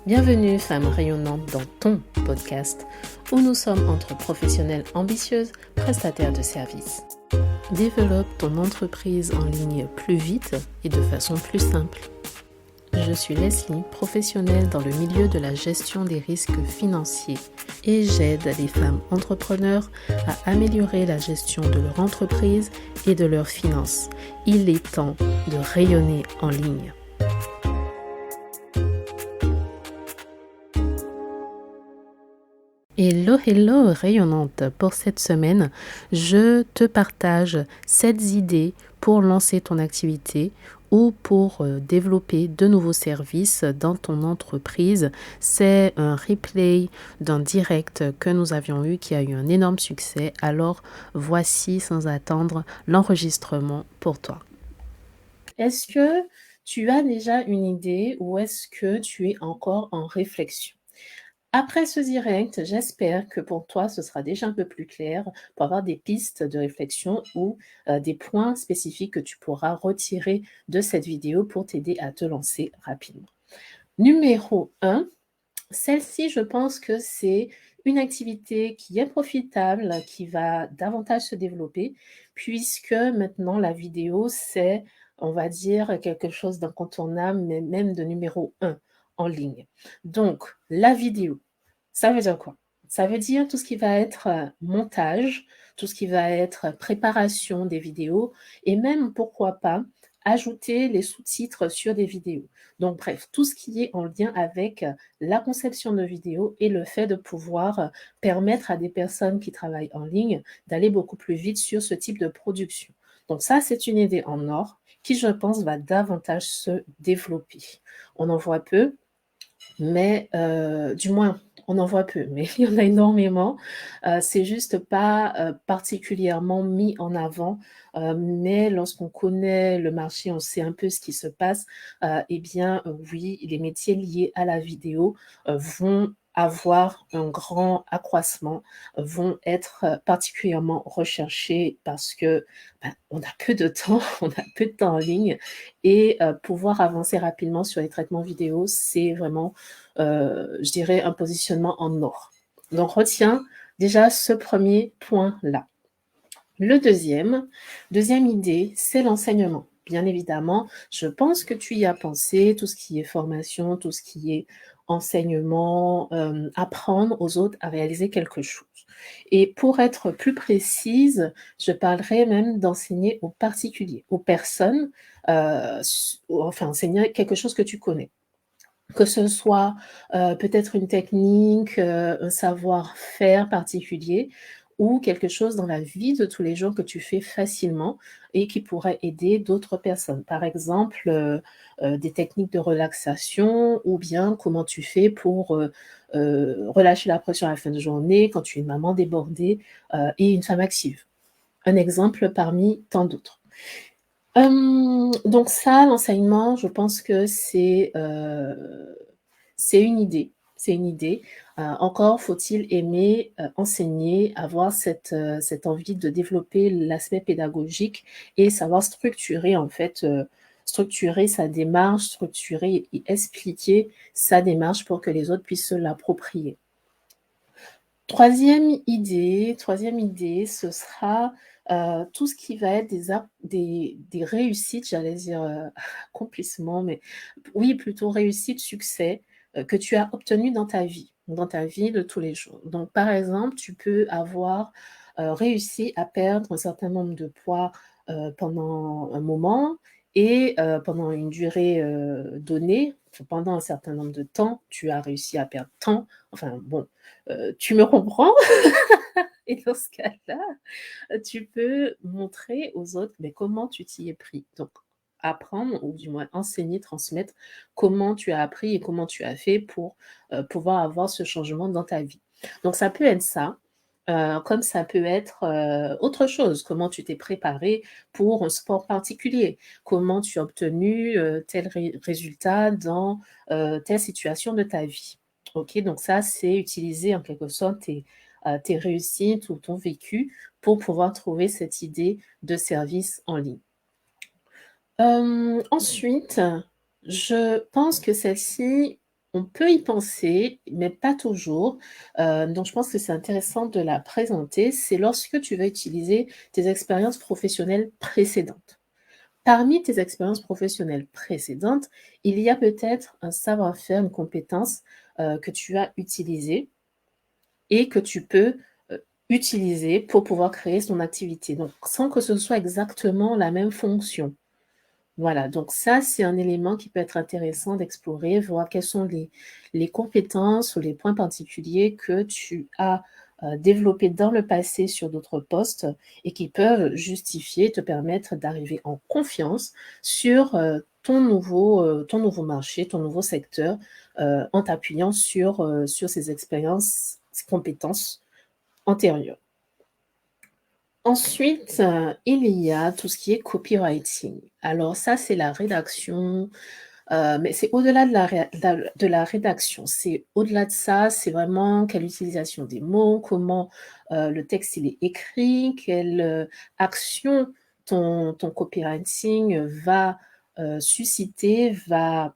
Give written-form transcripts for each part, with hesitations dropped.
Bienvenue femme rayonnante dans ton podcast où nous sommes entre professionnelles ambitieuses, prestataires de services. Développe ton entreprise en ligne plus vite et de façon plus simple. Je suis Leslie, professionnelle dans le milieu de la gestion des risques financiers et j'aide les femmes entrepreneurs à améliorer la gestion de leur entreprise et de leurs finances. Il est temps de rayonner en ligne. Hello rayonnante, pour cette semaine, je te partage 7 idées pour lancer ton activité ou pour développer de nouveaux services dans ton entreprise. C'est un replay d'un direct que nous avions eu qui a eu un énorme succès. Alors voici sans attendre l'enregistrement pour toi. Est-ce que tu as déjà une idée ou est-ce que tu es encore en réflexion ? Après ce direct, j'espère que pour toi, ce sera déjà un peu plus clair pour avoir des pistes de réflexion ou des points spécifiques que tu pourras retirer de cette vidéo pour t'aider à te lancer rapidement. Numéro 1, celle-ci, je pense que c'est une activité qui est profitable, qui va davantage se développer, puisque maintenant la vidéo, c'est, on va dire, quelque chose d'incontournable, mais même de numéro 1 en ligne. Donc, la vidéo, ça veut dire quoi? Ça veut dire tout ce qui va être montage, tout ce qui va être préparation des vidéos et même, pourquoi pas, ajouter les sous-titres sur des vidéos. Donc bref, tout ce qui est en lien avec la conception de vidéos et le fait de pouvoir permettre à des personnes qui travaillent en ligne d'aller beaucoup plus vite sur ce type de production. Donc ça, c'est une idée en or qui, je pense, va davantage se développer. On en voit peu, mais du moins, on en voit peu, mais il y en a énormément. C'est juste pas particulièrement mis en avant, mais lorsqu'on connaît le marché, on sait un peu ce qui se passe, eh bien, oui, les métiers liés à la vidéo vont avoir un grand accroissement, vont être particulièrement recherchés parce que on a peu de temps, on a peu de temps en ligne et pouvoir avancer rapidement sur les traitements vidéo, c'est vraiment je dirais, un positionnement en or. Donc, retiens déjà ce premier point-là. Le deuxième idée, c'est l'enseignement. Bien évidemment, je pense que tu y as pensé, tout ce qui est formation, tout ce qui est enseignement, apprendre aux autres à réaliser quelque chose. Et pour être plus précise, je parlerai même d'enseigner aux particuliers, aux personnes, enfin enseigner quelque chose que tu connais. Que ce soit, peut-être une technique, un savoir-faire particulier ou quelque chose dans la vie de tous les jours que tu fais facilement et qui pourrait aider d'autres personnes. Par exemple, des techniques de relaxation ou bien comment tu fais pour, relâcher la pression à la fin de journée quand tu es une maman débordée, et une femme active. Un exemple parmi tant d'autres. Donc ça, l'enseignement, je pense que c'est une idée, c'est une idée. Encore faut-il aimer, enseigner, avoir cette envie de développer l'aspect pédagogique et savoir structurer en fait, structurer sa démarche, structurer et expliquer sa démarche pour que les autres puissent se l'approprier. Troisième idée, ce sera, tout ce qui va être des réussites, j'allais dire, accomplissement, mais oui, plutôt réussite, succès, que tu as obtenu dans ta vie de tous les jours. Donc par exemple, tu peux avoir, réussi à perdre un certain nombre de poids, pendant un moment et pendant une durée, donnée, pendant un certain nombre de temps, tu as réussi à perdre tant, enfin bon, tu me comprends? Et dans ce cas-là, tu peux montrer aux autres, mais comment tu t'y es pris. Donc apprendre ou du moins enseigner, transmettre comment tu as appris et comment tu as fait pour, pouvoir avoir ce changement dans ta vie. Donc ça peut être ça, comme ça peut être, autre chose. Comment tu t'es préparé pour un sport particulier? Comment tu as obtenu, tel résultat dans, telle situation de ta vie? OK, donc ça, c'est utiliser en quelque sorte tes réussites ou ton vécu pour pouvoir trouver cette idée de service en ligne. Ensuite, je pense que celle-ci, on peut y penser, mais pas toujours. Donc je pense que c'est intéressant de la présenter. C'est lorsque tu vas utiliser tes expériences professionnelles précédentes. Parmi tes expériences professionnelles précédentes, il y a peut-être un savoir-faire, une compétence, que tu as utilisée et que tu peux, utiliser pour pouvoir créer son activité. Donc sans que ce soit exactement la même fonction. Voilà, donc ça, c'est un élément qui peut être intéressant d'explorer, voir quelles sont les compétences ou les points particuliers que tu as, développés dans le passé sur d'autres postes et qui peuvent justifier, te permettre d'arriver en confiance sur, ton nouveau marché, ton nouveau secteur, en t'appuyant sur ces expériences, ces compétences antérieures. Ensuite, il y a tout ce qui est copywriting. Alors ça, c'est la rédaction, mais c'est au-delà de la rédaction. C'est au-delà de ça, c'est vraiment quelle utilisation des mots, comment, le texte il est écrit, quelle, action ton copywriting va, susciter, va,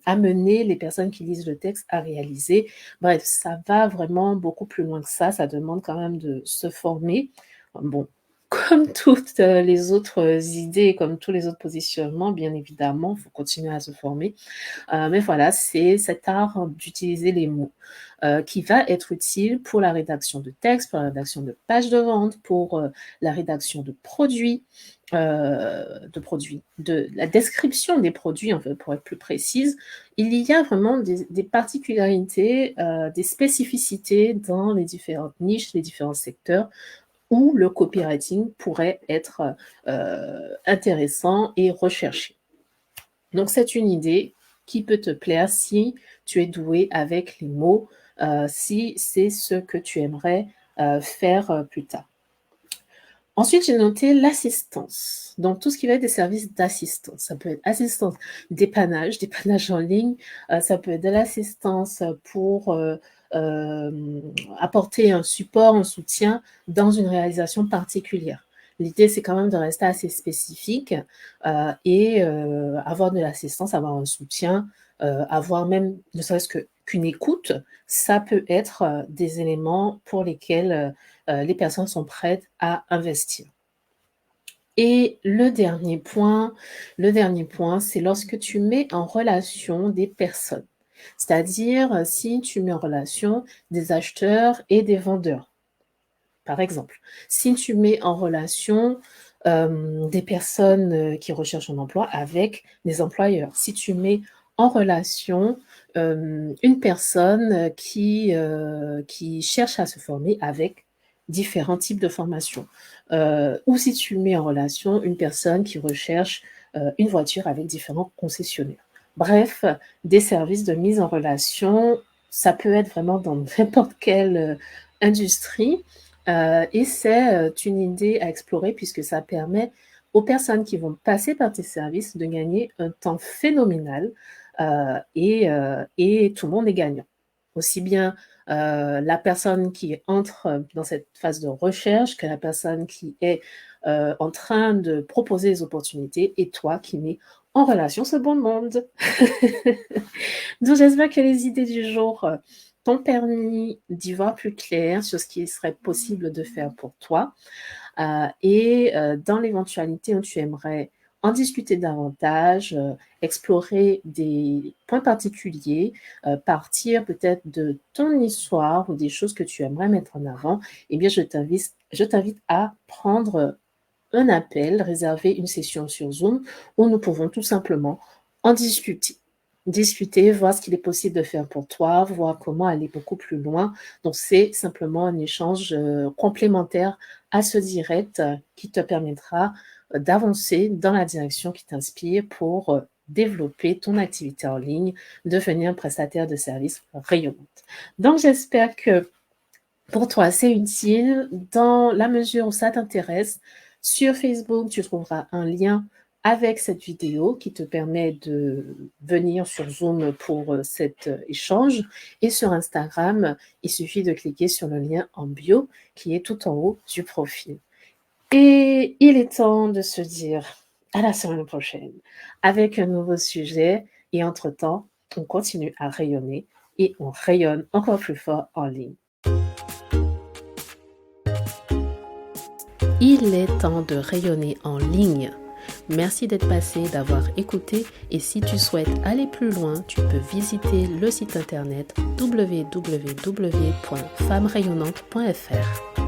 amener les personnes qui lisent le texte à réaliser. Bref, ça va vraiment beaucoup plus loin que ça demande quand même de se former. Bon, comme toutes, les autres idées, comme tous les autres positionnements, bien évidemment, il faut continuer à se former. Mais voilà, c'est cet art d'utiliser les mots, qui va être utile pour la rédaction de textes, pour la rédaction de pages de vente, pour, la rédaction de la description des produits, en fait, pour être plus précise. Il y a vraiment des particularités, des spécificités dans les différentes niches, les différents secteurs où le copywriting pourrait être, intéressant et recherché. Donc c'est une idée qui peut te plaire si tu es doué avec les mots, si c'est ce que tu aimerais, faire, plus tard. Ensuite, j'ai noté l'assistance. Donc tout ce qui va être des services d'assistance. Ça peut être assistance dépannage en ligne, ça peut être de l'assistance, pour, apporter un support, un soutien dans une réalisation particulière. L'idée, c'est quand même de rester assez spécifique, et avoir de l'assistance, avoir un soutien, avoir même ne serait-ce qu'une écoute, ça peut être, des éléments pour lesquels, les personnes sont prêtes à investir. Et le dernier point, c'est lorsque tu mets en relation des personnes. C'est-à-dire, si tu mets en relation des acheteurs et des vendeurs, par exemple. Si tu mets en relation, des personnes, qui recherchent un emploi avec des employeurs. Si tu mets en relation, une personne, qui cherche à se former avec différents types de formations. Ou si tu mets en relation une personne qui recherche, une voiture avec différents concessionnaires. Bref, des services de mise en relation, ça peut être vraiment dans n'importe quelle, industrie. Et c'est, une idée à explorer puisque ça permet aux personnes qui vont passer par tes services de gagner un temps phénoménal, et tout le monde est gagnant. Aussi bien, la personne qui entre dans cette phase de recherche que la personne qui est, en train de proposer des opportunités et toi qui mets en relation ce bon monde. Donc j'espère que les idées du jour, t'ont permis d'y voir plus clair sur ce qui serait possible de faire pour toi, et dans l'éventualité où tu aimerais en discuter davantage, explorer des points particuliers, partir peut-être de ton histoire ou des choses que tu aimerais mettre en avant, eh bien je t'invite à prendre un appel, réserver une session sur Zoom où nous pouvons tout simplement en discuter. Discuter, voir ce qu'il est possible de faire pour toi, voir comment aller beaucoup plus loin. Donc c'est simplement un échange, complémentaire à ce direct, qui te permettra, d'avancer dans la direction qui t'inspire pour, développer ton activité en ligne, devenir un prestataire de services rayonnante. Donc j'espère que pour toi, c'est utile dans la mesure où ça t'intéresse. Sur Facebook, tu trouveras un lien avec cette vidéo qui te permet de venir sur Zoom pour, cet, échange et sur Instagram, il suffit de cliquer sur le lien en bio qui est tout en haut du profil. Et il est temps de se dire à la semaine prochaine avec un nouveau sujet et entre-temps, on continue à rayonner et on rayonne encore plus fort en ligne. Il est temps de rayonner en ligne. Merci d'être passé, d'avoir écouté et si tu souhaites aller plus loin, tu peux visiter le site internet www.femmerayonnantes.fr.